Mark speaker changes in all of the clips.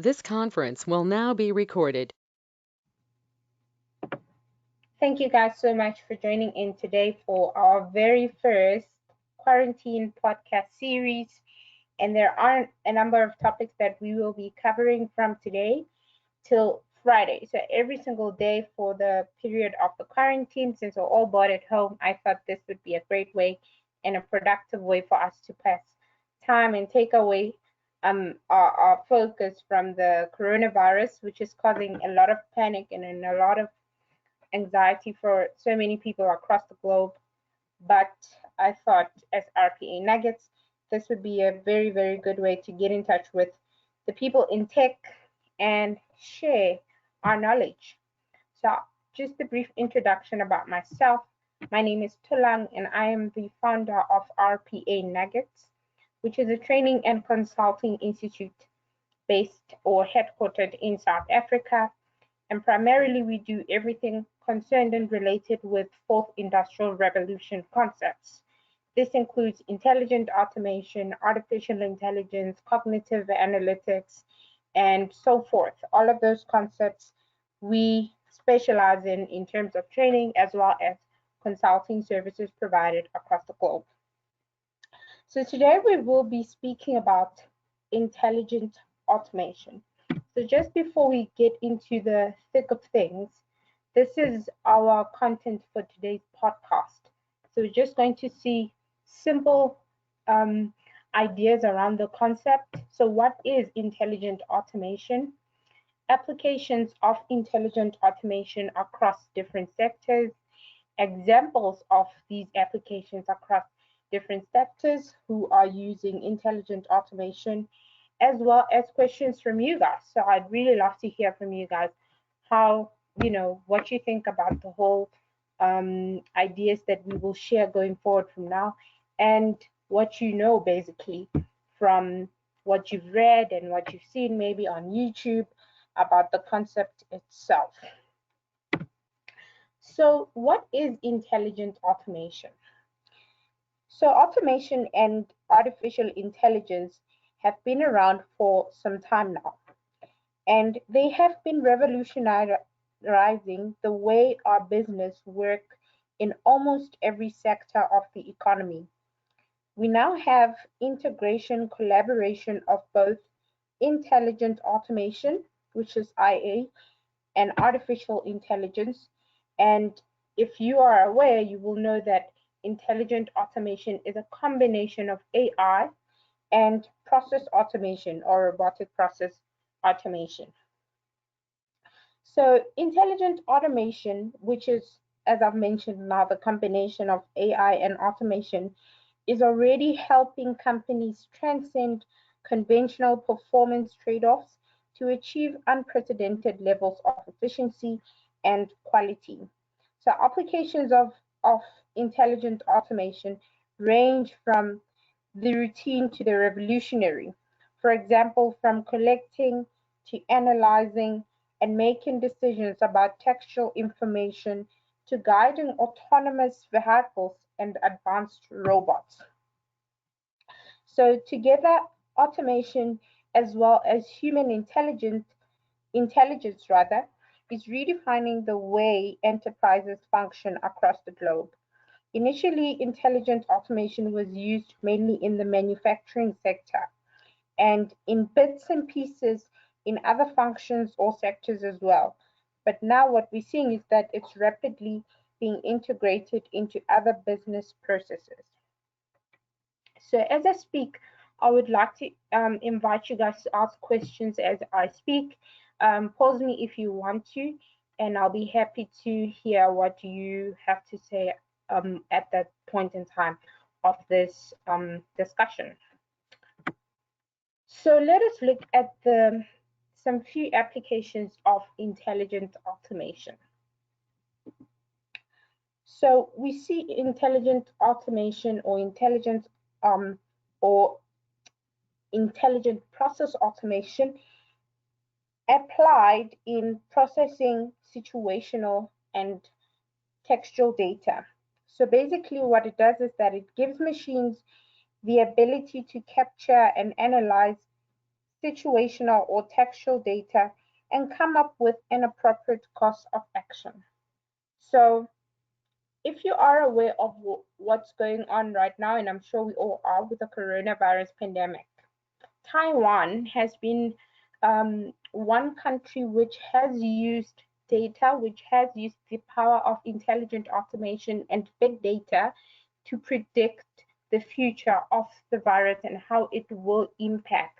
Speaker 1: This conference will now be recorded.
Speaker 2: Thank you guys so much for joining in today for our very first quarantine podcast series. And there are a number of topics that we will be covering from today till Friday. So every single day for the period of the quarantine, since we're all bored at home, I thought this would be a great way and a productive way for us to pass time and take away our focus from the coronavirus, which is causing a lot of panic and a lot of anxiety for so many people across the globe. But I thought, as RPA Nuggets, this would be a very, very good way to get in touch with the people in tech and share our knowledge. So, just a brief introduction about myself. My name is Tulang, and I am the founder of RPA Nuggets, which is a training and consulting institute based or headquartered in South Africa. And primarily, we do everything concerned and related with fourth industrial revolution concepts. This includes intelligent automation, artificial intelligence, cognitive analytics, and so forth. All of those concepts we specialize in terms of training as well as consulting services provided across the globe. So today we will be speaking about intelligent automation. So just before we get into the thick of things, this is our content for today's podcast. So we're just going to see simple ideas around the concept. So what is intelligent automation? Applications of intelligent automation across different sectors, examples of these applications across different sectors who are using intelligent automation, as well as questions from you guys. So I'd really love to hear from you guys how, what you think about the whole ideas that we will share going forward from now, and what you know basically from what you've read and what you've seen maybe on YouTube about the concept itself. So, what is intelligent automation? So, automation and artificial intelligence have been around for some time now, and they have been revolutionizing the way our business work in almost every sector of the economy. We now have integration collaboration of both intelligent automation, which is IA, and artificial intelligence. And if you are aware, you will know that intelligent automation is a combination of AI and process automation or robotic process automation. So, intelligent automation, which is, as I've mentioned now, the combination of AI and automation, is already helping companies transcend conventional performance trade offs to achieve unprecedented levels of efficiency and quality. So, applications of intelligent automation range from the routine to the revolutionary. For example, from collecting to analyzing and making decisions about textual information to guiding autonomous vehicles and advanced robots. So together, automation as well as human intelligence rather, is redefining the way enterprises function across the globe. Initially, intelligent automation was used mainly in the manufacturing sector and in bits and pieces in other functions or sectors as well. But now what we're seeing is that it's rapidly being integrated into other business processes. So as I speak, I would like to invite you guys to ask questions as I speak. Pause me if you want to, and I'll be happy to hear what you have to say at that point in time of this discussion. So let us look at some few applications of intelligent automation. So we see intelligent automation um, or intelligent process automation applied in processing situational and textual data. So basically what it does is that it gives machines the ability to capture and analyze situational or textual data, and come up with an appropriate course of action. So, if you are aware of what's going on right now, and I'm sure we all are with the coronavirus pandemic, Taiwan has been one country which has used data, which has used the power of intelligent automation and big data to predict the future of the virus and how it will impact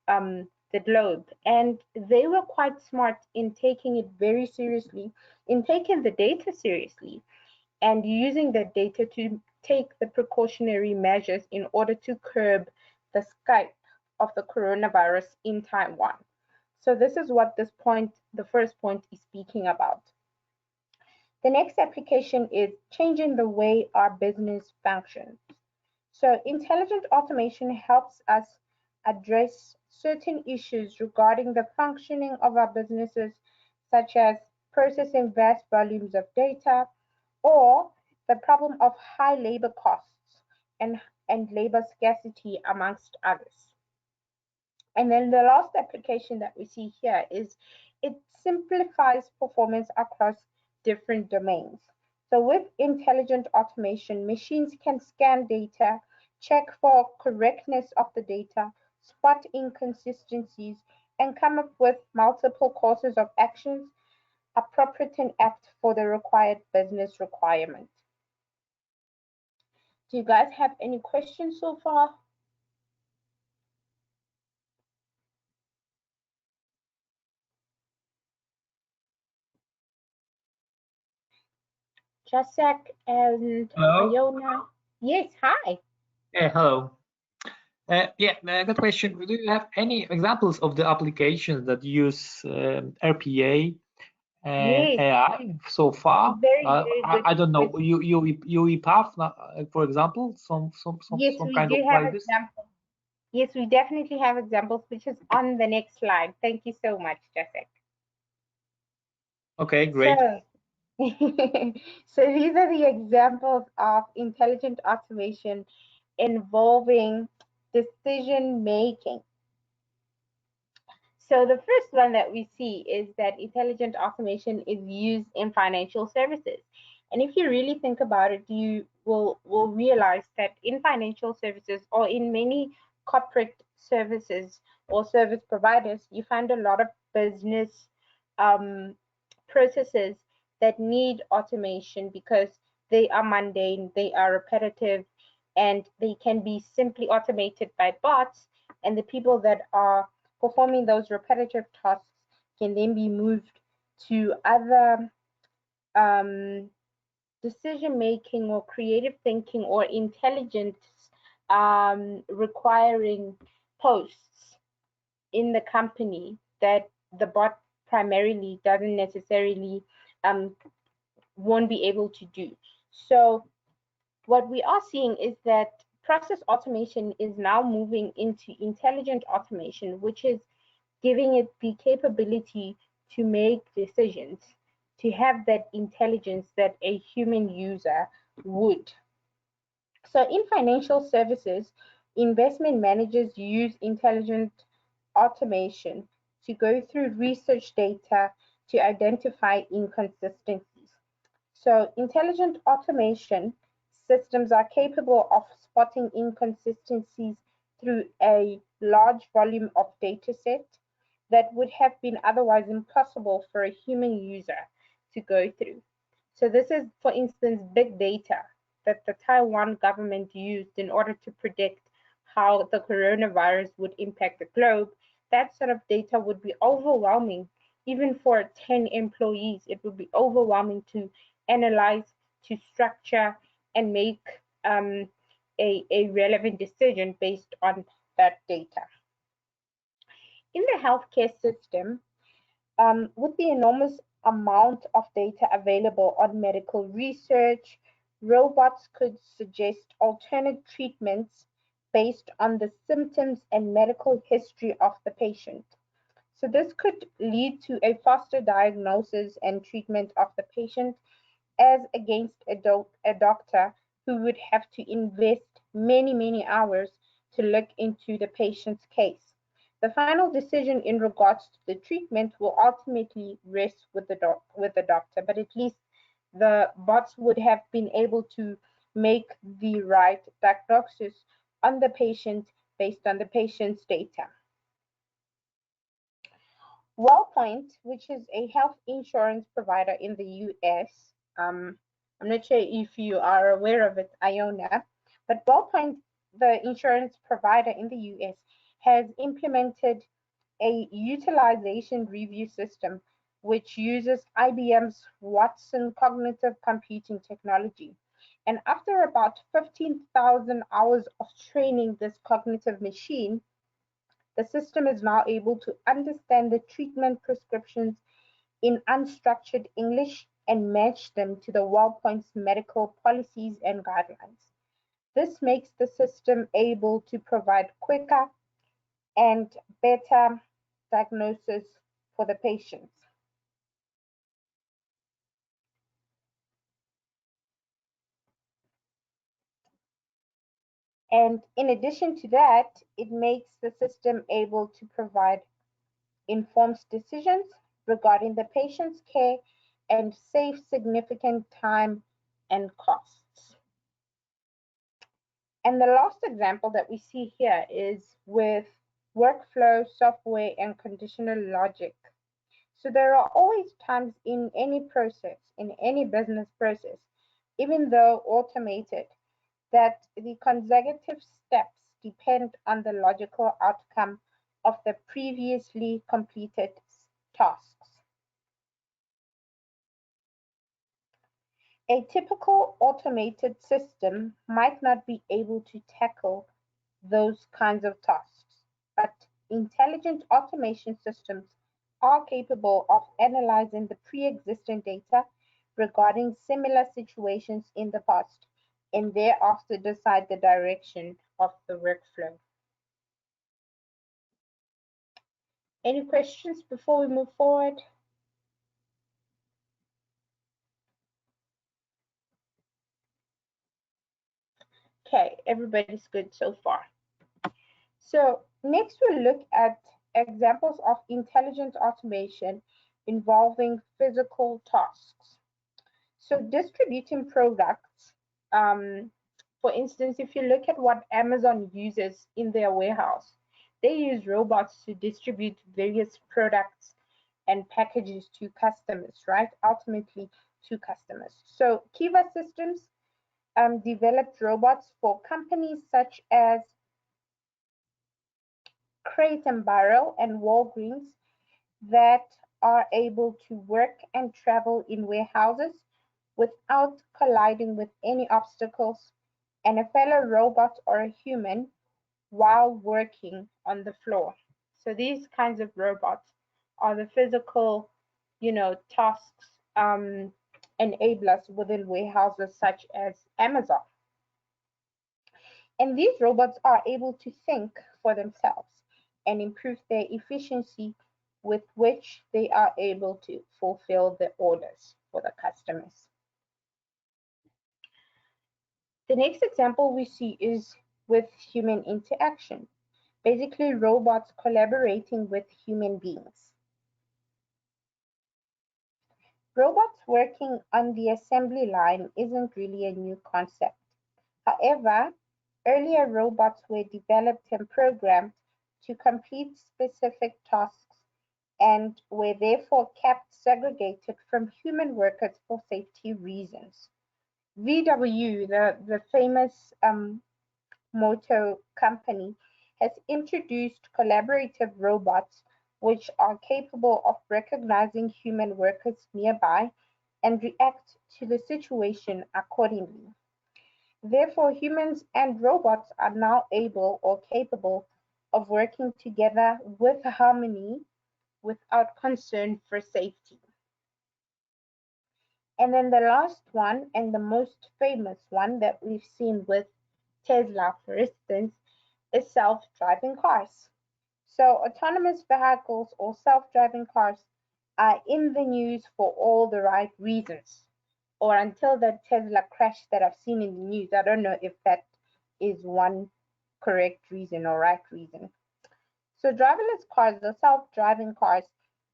Speaker 2: the globe. And they were quite smart in taking it very seriously, in taking the data seriously, and using the data to take the precautionary measures in order to curb the spread of the coronavirus in Taiwan. So this is what this point, the first point, is speaking about. The next application is changing the way our business functions. So intelligent automation helps us address certain issues regarding the functioning of our businesses, such as processing vast volumes of data, or the problem of high labor costs and labor scarcity, amongst others. And then the last application that we see here is it simplifies performance across different domains. So with intelligent automation, machines can scan data, check for correctness of the data, spot inconsistencies, and come up with multiple courses of actions appropriate and apt for the required business requirement. Do you guys have any questions so far? Jacek and
Speaker 3: Hello.
Speaker 2: Iona? Yes, hi.
Speaker 3: Hello. Good question. Do you have any examples of the applications that use RPA and
Speaker 2: Yes,
Speaker 3: AI so far?
Speaker 2: very good
Speaker 3: I don't know.
Speaker 2: question.
Speaker 3: UiPath, for example,
Speaker 2: Yes,
Speaker 3: some
Speaker 2: we
Speaker 3: kind of
Speaker 2: do have
Speaker 3: like this.
Speaker 2: examples. Yes, we definitely have examples, which is on the next slide. Thank you so much, Jacek.
Speaker 3: Okay, great.
Speaker 2: So, so these are the examples of intelligent automation involving decision making. So the first one that we see is that intelligent automation is used in financial services. And if you really think about it, you will realize that in financial services or in many corporate services or service providers, you find a lot of business um, processes that need automation because they are mundane, they are repetitive, and they can be simply automated by bots. And the people that are performing those repetitive tasks can then be moved to other decision making or creative thinking or intelligence requiring posts in the company that the bot primarily doesn't necessarily um, won't be able to do. So what we are seeing is that process automation is now moving into intelligent automation, which is giving it the capability to make decisions, to have that intelligence that a human user would. So, in financial services, investment managers use intelligent automation to go through research data to identify inconsistencies. So, intelligent automation systems are capable of spotting inconsistencies through a large volume of data set that would have been otherwise impossible for a human user to go through. So, this is, for instance, big data that the Taiwan government used in order to predict how the coronavirus would impact the globe. That sort of data would be overwhelming. Even for 10 employees, it would be overwhelming to analyze, to structure, and make a relevant decision based on that data. In the healthcare system, with the enormous amount of data available on medical research, robots could suggest alternate treatments based on the symptoms and medical history of the patient. So, this could lead to a faster diagnosis and treatment of the patient as against a doctor who would have to invest many, many hours to look into the patient's case. The final decision in regards to the treatment will ultimately rest with the doctor, but at least the bots would have been able to make the right diagnosis on the patient based on the patient's data. WellPoint, which is a health insurance provider in the US, I'm not sure if you are aware of it, Iona, but WellPoint, the insurance provider in the US, has implemented a utilization review system which uses IBM's Watson cognitive computing technology. And after about 15,000 hours of training this cognitive machine, the system is now able to understand the treatment prescriptions in unstructured English and match them to the WellPoint's medical policies and guidelines. This makes the system able to provide quicker and better diagnosis for the patients. And in addition to that, it makes the system able to provide informed decisions regarding the patient's care and save significant time and costs. And the last example that we see here is with workflow software and conditional logic. So there are always times in any process, in any business process, even though automated, that the consecutive steps depend on the logical outcome of the previously completed tasks. A typical automated system might not be able to tackle those kinds of tasks, but intelligent automation systems are capable of analyzing the pre-existing data regarding similar situations in the past and thereafter decide the direction of the workflow. Any questions before we move forward? Okay, everybody's good so far. So next we'll look at examples of intelligent automation involving physical tasks. So distributing products, for instance, if you look at what Amazon uses in their warehouse, they use robots to distribute various products and packages to customers, right? Ultimately to customers. So Kiva Systems developed robots for companies such as Crate and Barrel and Walgreens that are able to work and travel in warehouses without colliding with any obstacles and a fellow robot or a human while working on the floor. So these kinds of robots are the physical, tasks enablers within warehouses such as Amazon. And these robots are able to think for themselves and improve their efficiency with which they are able to fulfill the orders for the customers. The next example we see is with human interaction, basically robots collaborating with human beings. Robots working on the assembly line isn't really a new concept. However, earlier robots were developed and programmed to complete specific tasks and were therefore kept segregated from human workers for safety reasons. VW, the famous motor company, has introduced collaborative robots which are capable of recognizing human workers nearby and react to the situation accordingly. Therefore, humans and robots are now able or capable of working together with harmony without concern for safety. And then the last one, and the most famous one that we've seen with Tesla, for instance, is self-driving cars. So autonomous vehicles or self-driving cars are in the news for all the right reasons, or until that Tesla crash that I've seen in the news. I don't know if that is one correct reason or right reason. So driverless cars or self-driving cars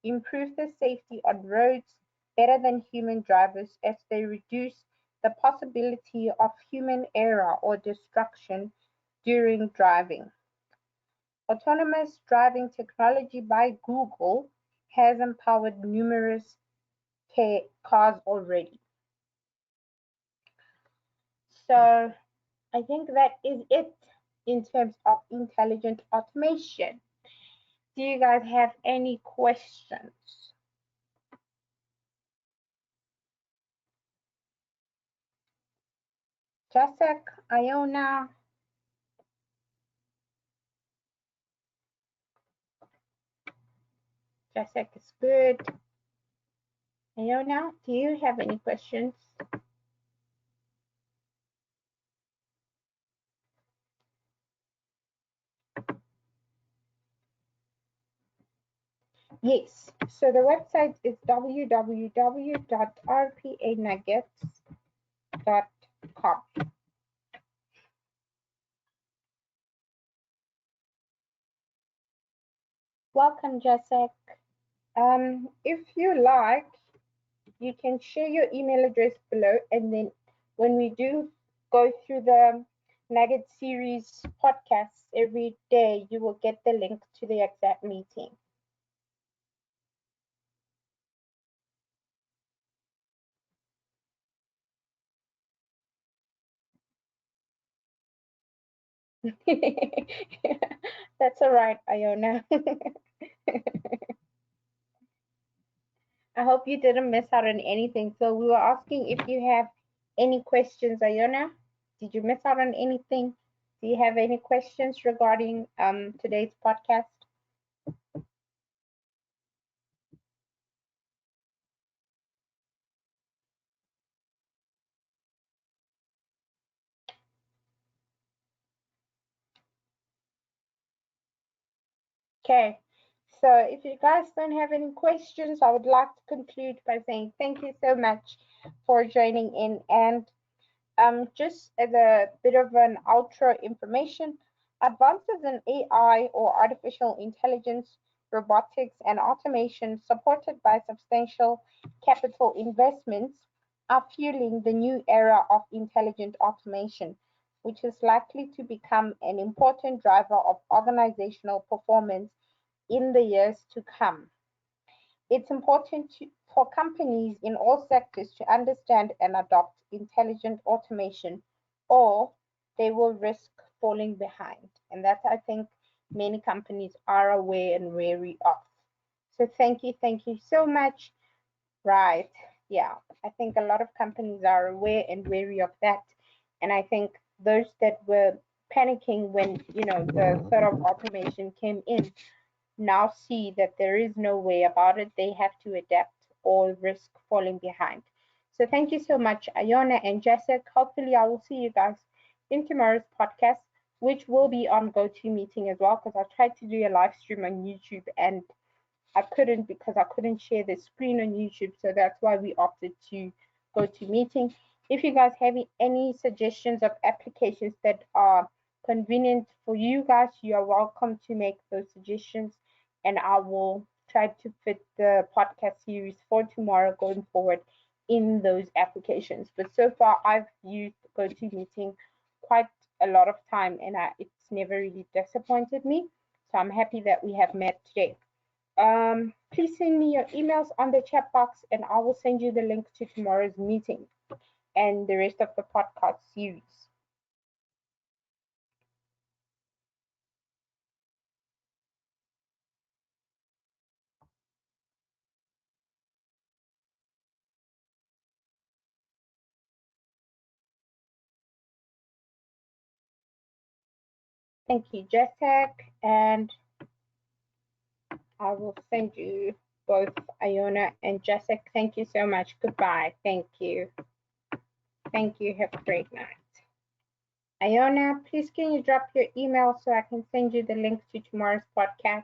Speaker 2: improve the safety on roads better than human drivers as they reduce the possibility of human error or destruction during driving. Autonomous driving technology by Google has empowered numerous cars already. So I think that is it in terms of intelligent automation. Do you guys have any questions? Jacek, Iona? Jacek is good. Iona, do you have any questions? Yes, so the website is www.rpanuggets.com. Welcome, Jacek. If you like, you can share your email address below, and then when we do go through the Nugget series podcasts every day, you will get the link to the exact meeting. That's all right, Iona. I hope you didn't miss out on anything. So we were asking if you have any questions, Iona. Did you miss out on anything? Do you have any questions regarding today's podcast? Okay, so if you guys don't have any questions, I would like to conclude by saying thank you so much for joining in. And just as a bit of an outro information, advances in AI or artificial intelligence, robotics, and automation supported by substantial capital investments are fueling the new era of intelligent automation, which is likely to become an important driver of organizational performance in the years to come. It's important for companies in all sectors to understand and adopt intelligent automation, or they will risk falling behind. And that I think many companies are aware and wary of. So thank you so much. Right. Yeah. I think a lot of companies are aware and wary of that. And I think those that were panicking when, the sort of automation came in now see that there is no way about it. They have to adapt or risk falling behind. So thank you so much, Iona and Jessica. Hopefully I will see you guys in tomorrow's podcast, which will be on GoToMeeting as well, because I tried to do a live stream on YouTube and I couldn't because I couldn't share the screen on YouTube. So that's why we opted to GoToMeeting. If you guys have any suggestions of applications that are convenient for you guys, you are welcome to make those suggestions, and I will try to fit the podcast series for tomorrow going forward in those applications. But so far, I've used GoToMeeting quite a lot of time, and it's never really disappointed me. So I'm happy that we have met today. Please send me your emails on the chat box, and I will send you the link to tomorrow's meeting and the rest of the podcast series. Thank you, Jessica, and I will send you both Iona and Jessica. Thank you so much. Goodbye. Thank you. Thank you. Have a great night. Iona, please can you drop your email so I can send you the link to tomorrow's podcast?